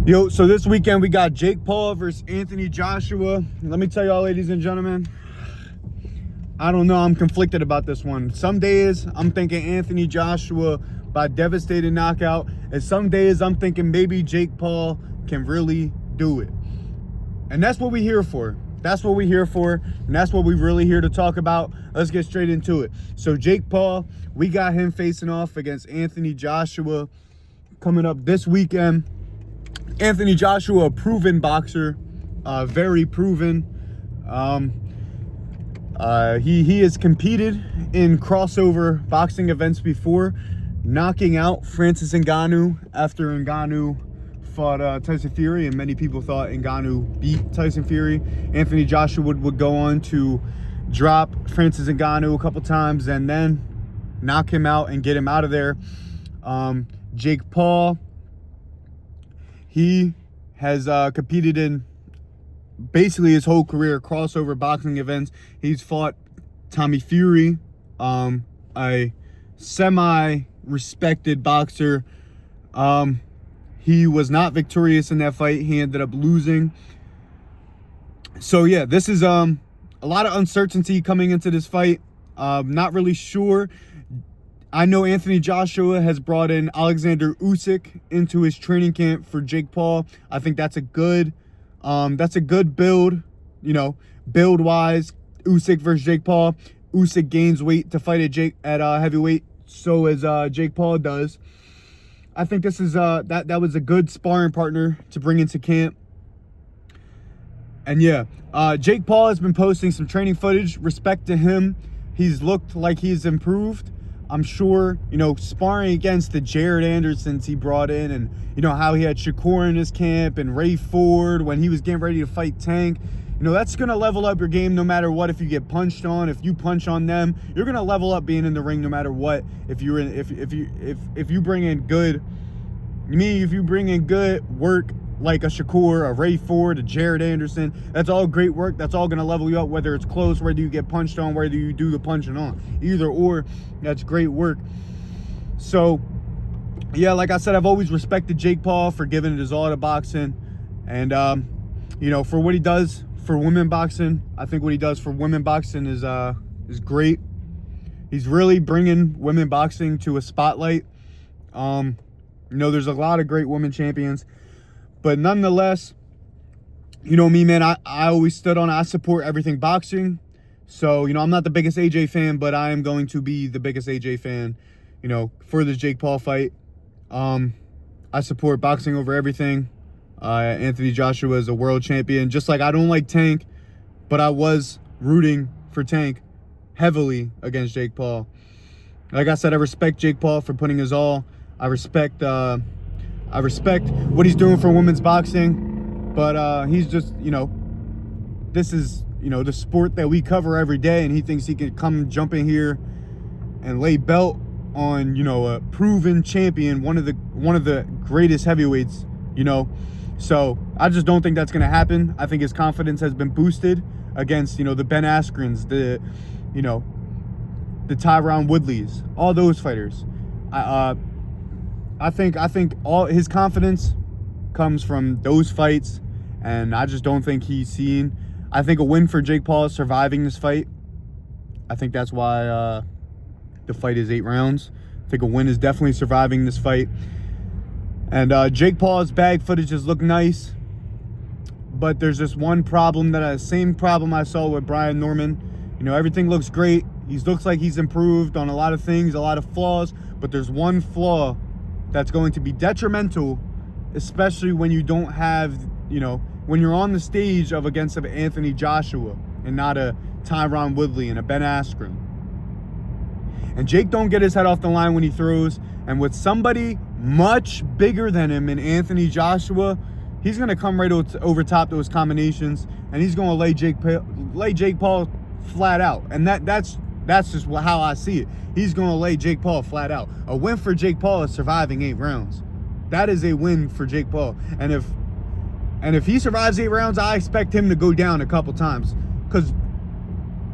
Yo, so this weekend we got Jake Paul versus Anthony Joshua. Let me tell y'all, ladies and gentlemen, I don't know. I'm conflicted about this one. Some days I'm thinking Anthony Joshua by devastating knockout, and some days I'm thinking maybe Jake Paul can really do it. And that's what we're here for. That's what we're here for, and that's what we're really here to talk about. Let's get straight into it. So Jake Paul, we got him facing off against Anthony Joshua coming up this weekend. Anthony Joshua, a proven boxer, very proven. He has competed in crossover boxing events before, knocking out Francis Ngannou after Ngannou fought Tyson Fury, and many people thought Ngannou beat Tyson Fury. Anthony Joshua would go on to drop Francis Ngannou a couple times and then knock him out and get him out of there. Jake Paul, he has competed in basically his whole career crossover boxing events. He's fought Tommy Fury, a semi-respected boxer. He was not victorious in that fight. He ended up losing. So yeah, this is a lot of uncertainty coming into this fight. Not really sure. I know Anthony Joshua has brought in Alexander Usyk into his training camp for Jake Paul. I think that's a good build, build-wise. Usyk versus Jake Paul. Usyk gains weight to fight at heavyweight, so as Jake Paul does. I think this is that was a good sparring partner to bring into camp. And yeah, Jake Paul has been posting some training footage. Respect to him. He's looked like he's improved. I'm sure, sparring against the Jared Andersons he brought in, and, how he had Shakur in his camp and Ray Ford when he was getting ready to fight Tank. That's going to level up your game no matter what. If you get punched on, if you punch on them, you're going to level up being in the ring no matter what. If you bring in good work, like a Shakur, a Ray Ford, a Jared Anderson, that's all great work. That's all going to level you up, whether it's close, whether you get punched on, whether you do the punching on. Either or, that's great work. So, yeah, like I said, I've always respected Jake Paul for giving it his all to boxing. And, for what he does for women boxing, I think what he does for women boxing is great. He's really bringing women boxing to a spotlight. There's a lot of great women champions. But nonetheless, me, man, I always stood on, I support everything boxing. So, I'm not the biggest AJ fan, but I am going to be the biggest AJ fan, for this Jake Paul fight. I support boxing over everything. Anthony Joshua is a world champion. Just like I don't like Tank, but I was rooting for Tank heavily against Jake Paul. Like I said, I respect Jake Paul for putting his all. I respect what he's doing for women's boxing, but he's just, this is, the sport that we cover every day, and he thinks he can come jump in here and lay belt on, a proven champion, one of the greatest heavyweights, So I just don't think that's going to happen. I think his confidence has been boosted against, the Ben Askrens, the Tyron Woodleys, all those fighters. I think all his confidence comes from those fights, and I just don't think he's seen. I think a win for Jake Paul is surviving this fight. I think that's why the fight is 8 rounds. I think a win is definitely surviving this fight. And Jake Paul's bag footages look nice, but there's just one problem, same problem I saw with Brian Norman. Everything looks great. He looks like he's improved on a lot of things, a lot of flaws, but there's one flaw that's going to be detrimental, especially when you don't have, when you're on the stage against Anthony Joshua and not a Tyron Woodley and a Ben Askren. And Jake don't get his head off the line when he throws, and with somebody much bigger than him in Anthony Joshua, he's going to come right over top those combinations, and he's going to lay Jake Paul flat out. And that's just how I see it. He's going to lay Jake Paul flat out. A win for Jake Paul is surviving 8 rounds. That is a win for Jake Paul. And if he survives 8 rounds, I expect him to go down a couple times, because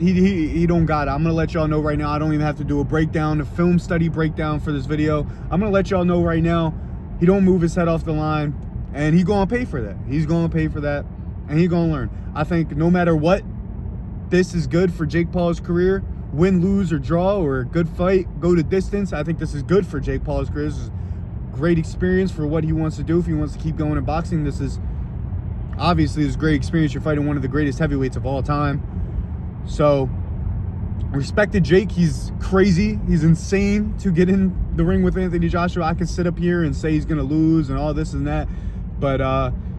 he don't got it. I'm going to let y'all know right now. I don't even have to do a film study breakdown for this video. I'm going to let y'all know right now, he don't move his head off the line. And he's going to pay for that. He's going to pay for that, and he's going to learn. I think no matter what, this is good for Jake Paul's career. Win, lose, or draw, or a good fight, go to distance. I think this is good for Jake Paul's career. This is great experience for what he wants to do. If he wants to keep going in boxing, this is obviously this great experience. You're fighting one of the greatest heavyweights of all time. So, respect to Jake. He's crazy. He's insane to get in the ring with Anthony Joshua. I could sit up here and say he's going to lose and all this and that. But,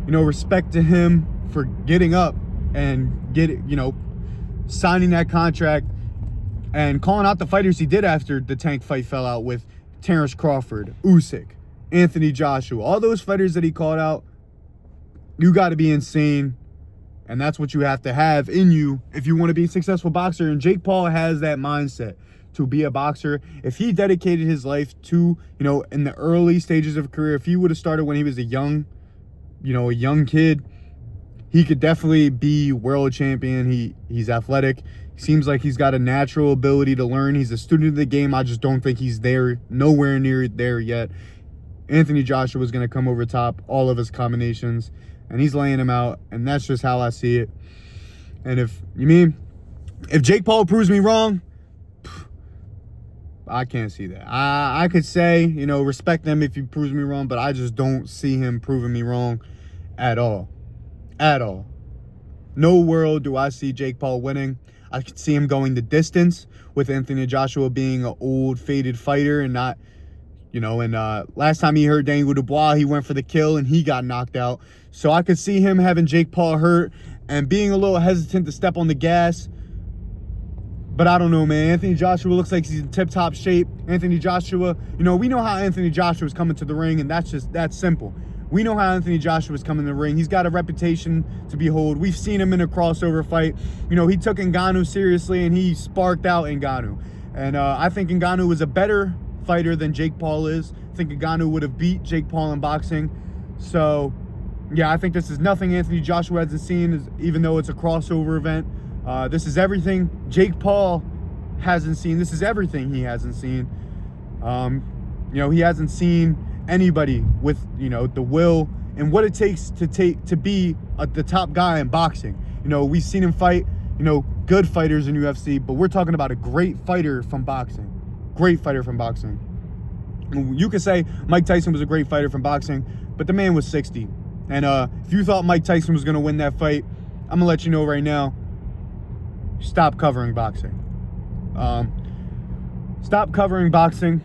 respect to him for getting up and signing that contract and calling out the fighters he did after the Tank fight fell out with Terrence Crawford, Usyk, Anthony Joshua. All those fighters that he called out, you got to be insane. And that's what you have to have in you if you want to be a successful boxer. And Jake Paul has that mindset to be a boxer. If he dedicated his life to, in the early stages of a career, if he would have started when he was a young kid, he could definitely be world champion. He's athletic. Seems like he's got a natural ability to learn. He's a student of the game. I just don't think he's there, nowhere near there yet. Anthony Joshua is going to come over top, all of his combinations, and he's laying him out, and that's just how I see it. And if Jake Paul proves me wrong, I can't see that. I could say, respect him if he proves me wrong, but I just don't see him proving me wrong at all. At all. No world do I see Jake Paul winning. I could see him going the distance with Anthony Joshua being an old, faded fighter and not, last time he hurt Daniel Dubois, he went for the kill and he got knocked out. So I could see him having Jake Paul hurt and being a little hesitant to step on the gas. But I don't know, man. Anthony Joshua looks like he's in tip-top shape. Anthony Joshua, we know how Anthony Joshua is coming to the ring, and that's simple. We know how Anthony Joshua is coming to the ring. He's got a reputation to behold. We've seen him in a crossover fight. He took Ngannou seriously, and he sparked out Ngannou. And I think Ngannou was a better fighter than Jake Paul is. I think Ngannou would have beat Jake Paul in boxing. So, yeah, I think this is nothing Anthony Joshua hasn't seen, even though it's a crossover event. This is everything Jake Paul hasn't seen. This is everything he hasn't seen. He hasn't seen anybody with, the will and what it takes to be the top guy in boxing. We've seen him fight, good fighters in UFC, but we're talking about a great fighter from boxing. Great fighter from boxing. You could say Mike Tyson was a great fighter from boxing, but the man was 60. And if you thought Mike Tyson was going to win that fight, I'm going to let you know right now, stop covering boxing. Stop covering boxing.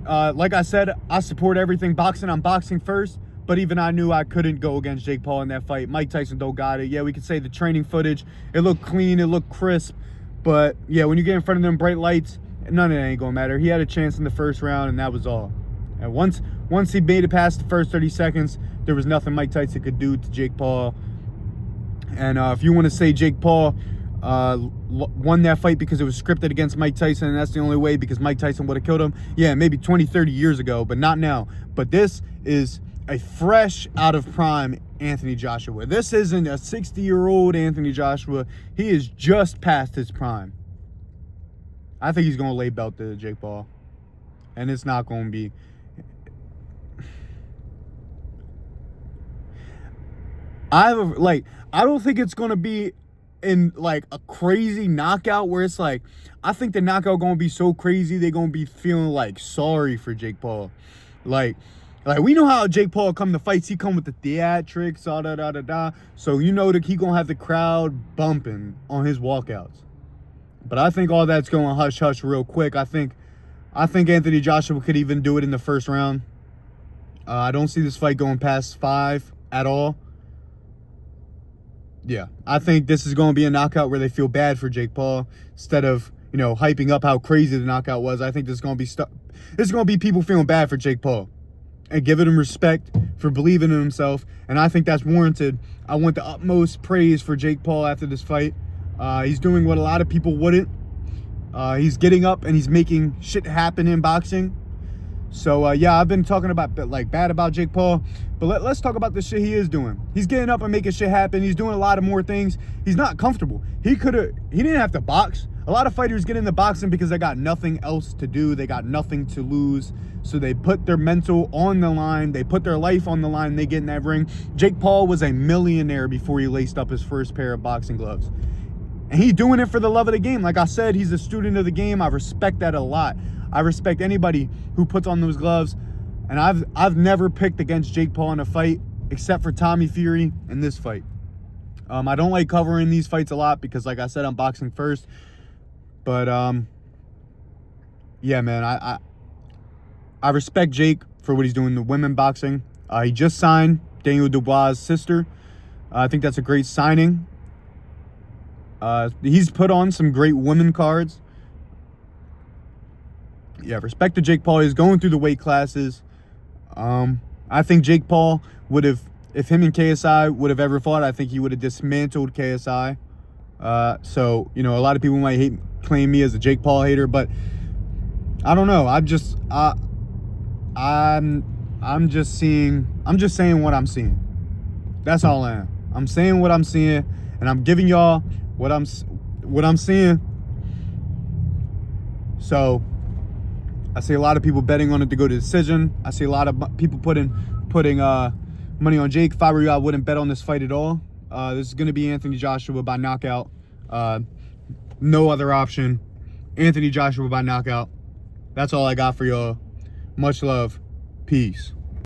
Like I said, I support everything boxing. I'm boxing first, but even I knew I couldn't go against Jake Paul in that fight. Mike Tyson don't got it. Yeah, we could say the training footage, it looked clean, it looked crisp, but yeah, when you get in front of them bright lights, none of it ain't gonna matter. He had a chance in the first round, and that was all. And once he made it past the first 30 seconds, there was nothing Mike Tyson could do to Jake Paul. And if you want to say Jake Paul won that fight because it was scripted against Mike Tyson, and that's the only way because Mike Tyson would have killed him, yeah, maybe 20, 30 years ago, but not now. But this is a fresh out of prime Anthony Joshua. This isn't a 60-year-old Anthony Joshua. He is just past his prime. I think he's going to lay belt to Jake Paul, and it's not going to be... I don't think it's going to be in like a crazy knockout where it's like, I think the knockout gonna be so crazy they're gonna be feeling like sorry for Jake Paul. Like we know how Jake Paul come to fights, he come with the theatrics, so that he gonna have the crowd bumping on his walkouts. But I think all that's going hush hush real quick. I think Anthony Joshua could even do it in the first round. I don't see this fight going past 5 at all. Yeah, I think this is going to be a knockout where they feel bad for Jake Paul instead of, hyping up how crazy the knockout was. I think this is going to be people feeling bad for Jake Paul and giving him respect for believing in himself, and I think that's warranted. I want the utmost praise for Jake Paul after this fight. He's doing what a lot of people wouldn't. He's getting up and he's making shit happen in boxing. So yeah, I've been talking about bad about Jake Paul, but let's talk about the shit he is doing. He's getting up and making shit happen. He's doing a lot of more things. He's not comfortable. He didn't have to box. A lot of fighters get into boxing because they got nothing else to do. They got nothing to lose. So they put their mental on the line. They put their life on the line. They get in that ring. Jake Paul was a millionaire before he laced up his first pair of boxing gloves. And he's doing it for the love of the game. Like I said, he's a student of the game. I respect that a lot. I respect anybody who puts on those gloves. And I've never picked against Jake Paul in a fight except for Tommy Fury in this fight. I don't like covering these fights a lot because, like I said, I'm boxing first. But yeah, man, I respect Jake for what he's doing in the women boxing. He just signed Daniel Dubois' sister. I think that's a great signing. He's put on some great women cards. Yeah, respect to Jake Paul. He's going through the weight classes. I think Jake Paul would have, if him and KSI would have ever fought, I think he would have dismantled KSI. So, you know, a lot of people might claim me as a Jake Paul hater, but I don't know. I'm just saying what I'm seeing. That's all I am. I'm saying what I'm seeing, and I'm giving y'all what I'm seeing. So I see a lot of people betting on it to go to decision. I see a lot of people putting money on Jake. If I were you, I wouldn't bet on this fight at all. This is going to be Anthony Joshua by knockout. No other option. Anthony Joshua by knockout. That's all I got for y'all. Much love. Peace.